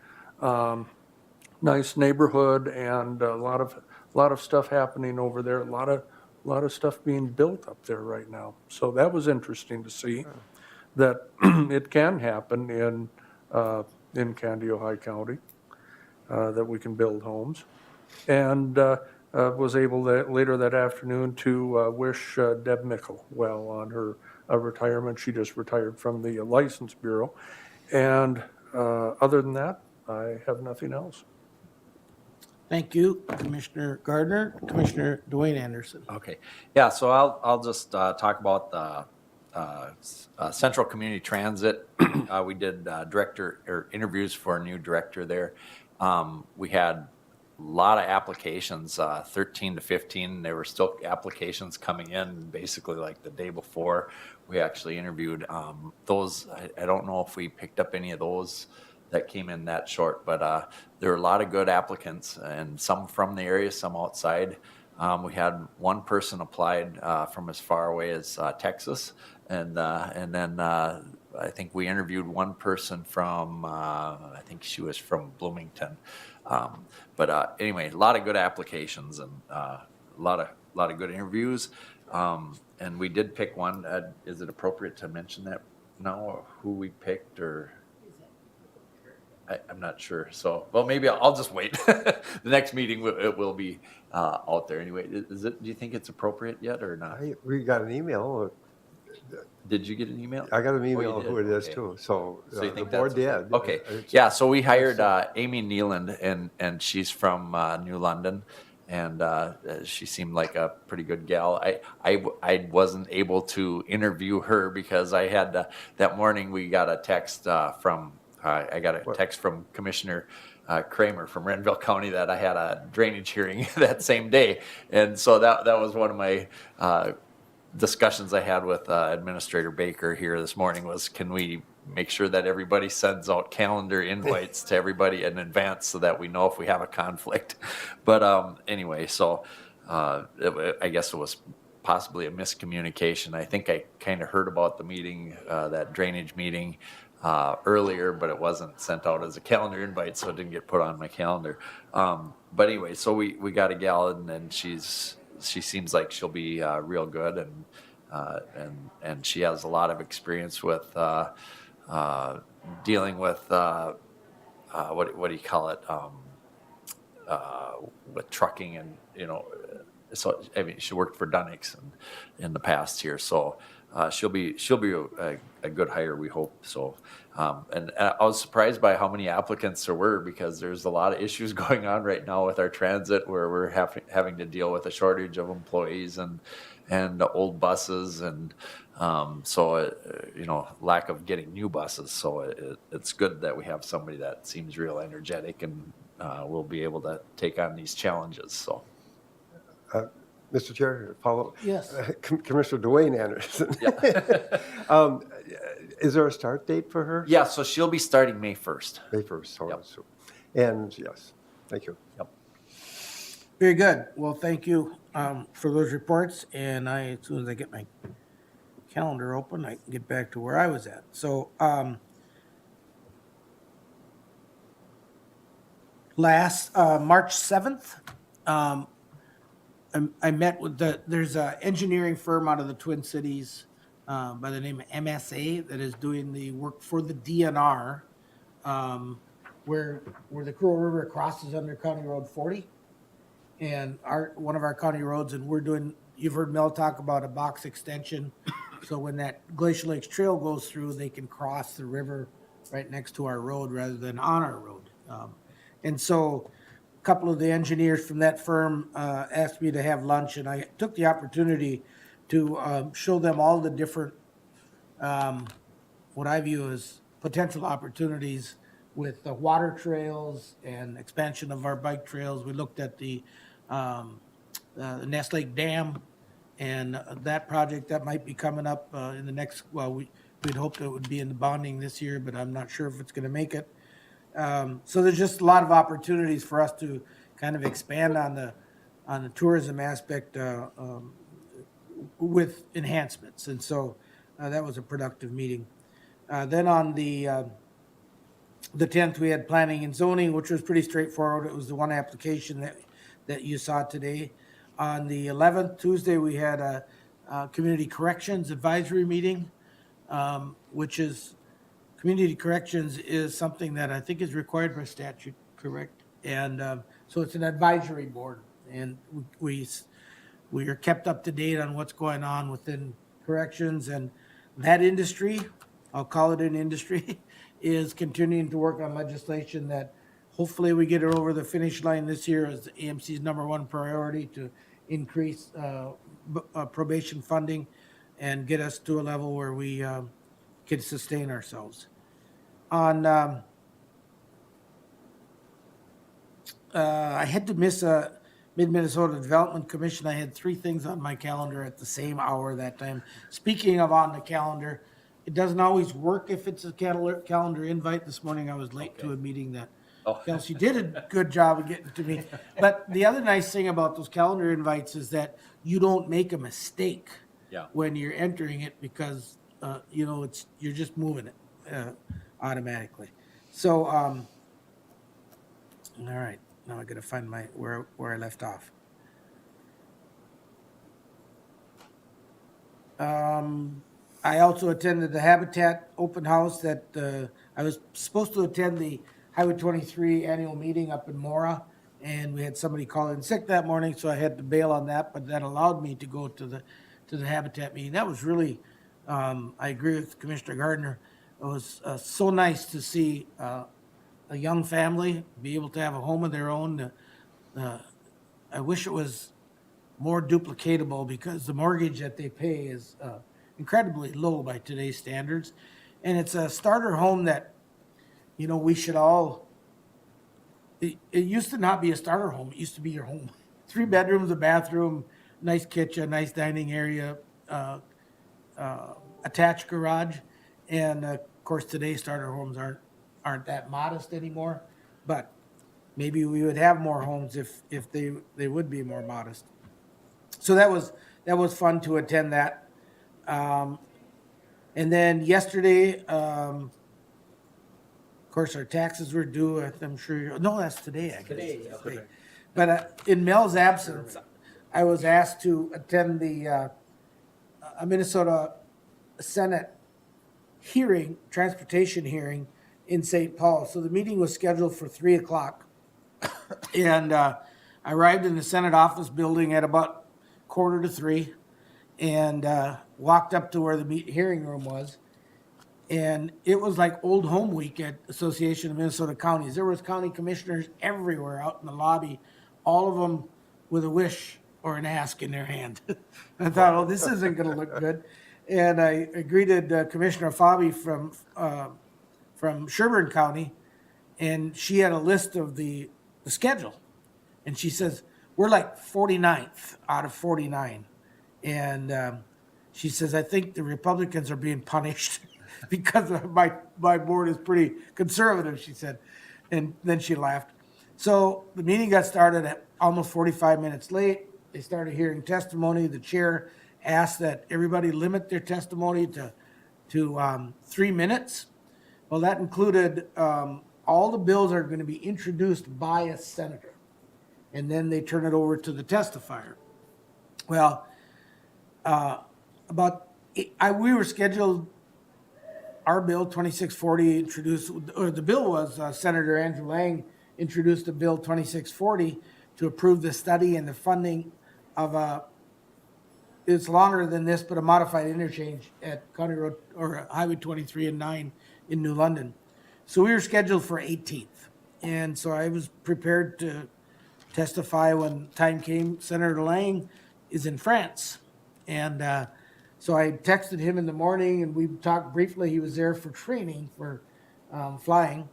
Nice neighborhood, and a lot of stuff happening over there. A lot of stuff being built up there right now. So that was interesting to see that it can happen in Candy, Ohio County, that we can build homes. And was able later that afternoon to wish Deb Mickle well on her retirement. She just retired from the License Bureau. And other than that, I have nothing else. Thank you, Commissioner Gardner. Commissioner Dwayne Anderson. Okay, yeah, so I'll just talk about the Central Community Transit. We did interviews for a new director there. We had a lot of applications, 13 to 15. There were still applications coming in basically like the day before. We actually interviewed those. I don't know if we picked up any of those that came in that short, but there were a lot of good applicants, and some from the area, some outside. We had one person applied from as far away as Texas, and then I think we interviewed one person from I think she was from Bloomington. But anyway, a lot of good applications and a lot of good interviews. And we did pick one. Is it appropriate to mention that now, or who we picked, or? I'm not sure. So, well, maybe I'll just wait. The next meeting it will be out there anyway. Is it? Do you think it's appropriate yet or not? We got an email. Did you get an email? I got an Oh, you email did? who it is Okay. too. So, So you the think board that's did. okay? It's- Yeah. So we hired Amy Nealand, and she's from New London, and she seemed like a pretty good gal. I wasn't able to interview her because I had that morning we got a text from. I got a text from Commissioner Kramer from Renville County that I had a drainage hearing that same day, and so that was one of my discussions I had with Administrator Baker here this morning was, can we make sure that everybody sends out calendar invites to everybody in advance so that we know if we have a conflict. But anyway, so I guess it was possibly a miscommunication. I think I kind of heard about the meeting, that drainage meeting, earlier, but it wasn't sent out as a calendar invite, so it didn't get put on my calendar. But anyway, so we got a gal, and she seems like she'll be real good, and she has a lot of experience with dealing with what do you call it, with trucking, and so I mean she worked for Dunix in the past here, so she'll be a good hire, we hope. So, and I was surprised by how many applicants there were, because there's a lot of issues going on right now with our transit, where we're having to deal with a shortage of employees and old buses, and so lack of getting new buses. So it's good that we have somebody that seems real energetic and will be able to take on these challenges. So. Mr. Chair, follow. Yes. Commissioner Dwayne Anderson. Is there a start date for her? Yeah, so she'll be starting May 1st. May 1st. So, Yep. and yes, thank you. Yep. Very good. Well, thank you for those reports. And as soon as I get my calendar open, I can get back to where I was at. So last March 7th, I met with there's an engineering firm out of the Twin Cities by the name of MSA that is doing the work for the DNR, where the Crow River crosses under County Road 40. And one of our county roads, and you've heard Mel talk about a box extension. So when that Glacial Lakes Trail goes through, they can cross the river right next to our road rather than on our road. And so a couple of the engineers from that firm asked me to have lunch, and I took the opportunity to show them all the different, what I view as potential opportunities with the water trails and expansion of our bike trails. We looked at the Nest Lake Dam and that project that might be coming up in the next, we'd hoped it would be in the bonding this year, but I'm not sure if it's going to make it. So there's just a lot of opportunities for us to kind of expand on the tourism aspect with enhancements. And so that was a productive meeting. Then on the 10th, we had planning and zoning, which was pretty straightforward. It was the one application that you saw today. On the 11th, Tuesday, we had a community corrections advisory meeting, which is, community corrections is something that I think is required by statute, correct? And so it's an advisory board, and we are kept up to date on what's going on within corrections, and that industry, I'll call it an industry, is continuing to work on legislation that hopefully we get it over the finish line this year as AMC's #1 priority to increase probation funding and get us to a level where we can sustain ourselves. On, I had to miss a Mid-Minnesota Development Commission. I had 3 things on my calendar at the same hour that time. Speaking of on the calendar, it doesn't always work if it's a calendar invite. This morning I was late to a meeting that Oh. Kelsey did a good job of getting to me. But the other nice thing about those calendar invites is that you don't make a mistake Yeah. when you're entering it because, you know, you're just moving it automatically. So, all right, now I gotta find where I left off. I also attended the Habitat open house that, I was supposed to attend the Highway 23 annual meeting up in Mora, and we had somebody call in sick that morning, so I had to bail on that, but that allowed me to go to the Habitat meeting. That was really, I agree with Commissioner Gardner. It was so nice to see a young family be able to have a home of their own. I wish it was more duplicatable because the mortgage that they pay is incredibly low by today's standards. And it's a starter home that, you know, we should all, it used to not be a starter home. It used to be your home. 3 bedrooms, a bathroom, nice kitchen, nice dining area, attached garage. And of course, today starter homes aren't that modest anymore, but maybe we would have more homes if they would be more modest. So that was fun to attend that. And then yesterday, of course, our taxes were due. I'm sure no, that's today. I guess. Today. But in Mel's absence, I was asked to attend the a Minnesota Senate hearing, transportation hearing in St. Paul. So the meeting was scheduled for 3:00, and I arrived in the Senate office building at about 2:45, and walked up to where the hearing room was. And it was like old home week at Association of Minnesota Counties. There was county commissioners everywhere out in the lobby, all of them with a wish or an ask in their hand. I thought, oh, this isn't going to look good. And I greeted Commissioner Fabi from Sherburne County, and she had a list of the schedule. And she says, we're like 49th out of 49. And she says, I think the Republicans are being punished because my board is pretty conservative, she said. And then she laughed. So the meeting got started at almost 45 minutes late. They started hearing testimony. The chair asked that everybody limit their testimony to 3 minutes. Well, that included all the bills are going to be introduced by a senator, and then they turn it over to the testifier. Well, we were scheduled, our bill 2640 introduced, or the bill was Senator Andrew Lang introduced a bill 2640 to approve the study and the funding of it's longer than this, but a modified interchange at County Road or Highway 23 and 9 in New London. So we were scheduled for 18th. And so I was prepared to testify when time came. Senator Lang is in France. And so I texted him in the morning and we talked briefly. He was there for training for flying.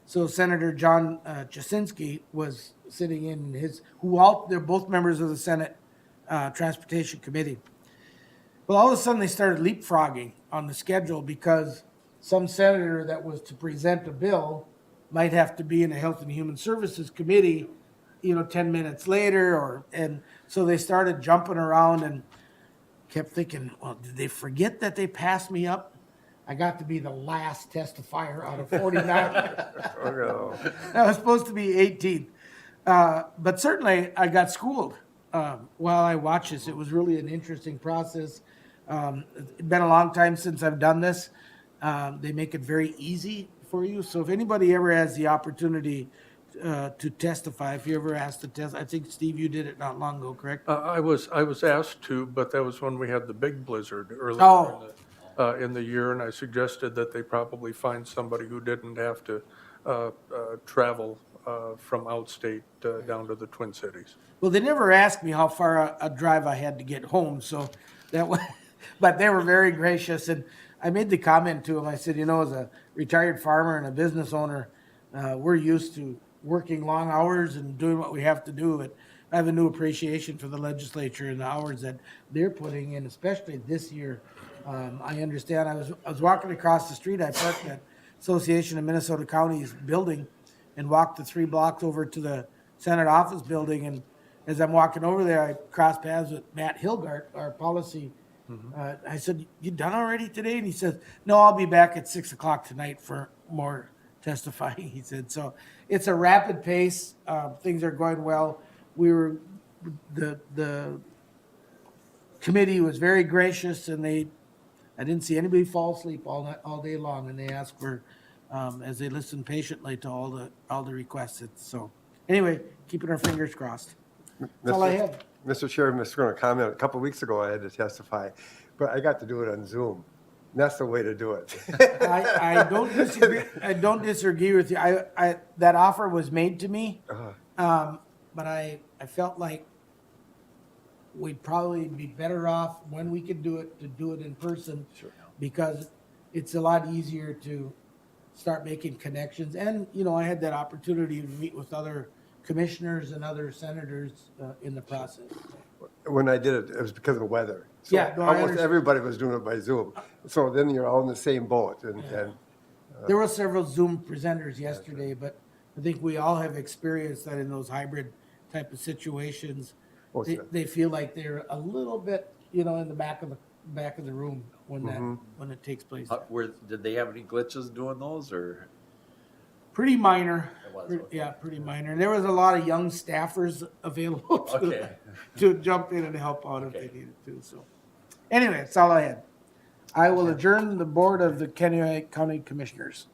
So Senator John Jasinski was sitting in they're both members of the Senate Transportation Committee. Well, all of a sudden they started leapfrogging on the schedule because some senator that was to present a bill might have to be in the Health and Human Services Committee, 10 minutes later, and so they started jumping around and kept thinking, well, did they forget that they passed me up? I got to be the last testifier out of 49. Oh, no. That was supposed to be 18th. But certainly I got schooled while I watched this. It was really an interesting process. It's been a long time since I've done this. They make it very easy for you. So if anybody ever has the opportunity to testify, if you ever asked to test, I think, Steve, you did it not long ago, correct? I was asked to, but that was when we had the big blizzard earlier in the year, and I suggested that they probably find somebody who didn't have to travel from outstate down to the Twin Cities. Well, they never asked me how far a drive I had to get home, so that was, but they were very gracious. And I made the comment to them. I said, as a retired farmer and a business owner, we're used to working long hours and doing what we have to do. But I have a new appreciation for the legislature and the hours that they're putting in, especially this year. I understand. I was walking across the street. I parked at Association of Minnesota Counties building, and walked the 3 blocks over to the Senate office building. And as I'm walking over there, I crossed paths with Matt Hilgart, our policy. I said, "You done already today?" And he says, "No, I'll be back at 6 o'clock tonight for more testifying." He said, so it's a rapid pace. Things are going well. The committee was very gracious, and I didn't see anybody fall asleep all day long, and they asked for, as they listened patiently to all the requests. So anyway, keeping our fingers crossed. That's all I have. Mr. Chairman, Mr. going to comment, a couple of weeks ago I had to testify, but I got to do it on Zoom. And that's the way to do it. I don't disagree. I don't disagree with you. That offer was made to me, but I felt like we'd probably be better off when we could do it to do it in person, because it's a lot easier to start making connections. And I had that opportunity to meet with other commissioners and other senators in the process. When I did it, it was because of the weather. So Yeah, no, I almost understand. everybody was doing it by Zoom. So then you're all in the same boat. And There were several Zoom presenters yesterday, but I think we all have experienced that in those hybrid type of situations. Oh, sure. They feel like they're a little bit, in the back of the room when it takes place. Did they have any glitches doing those, or? Pretty minor. It was, okay. Yeah, pretty minor. And there was a lot of young staffers available Okay. to jump in and help out if they needed to. So anyway, that's all I had. I will adjourn the board of the Kennewick County Commissioners.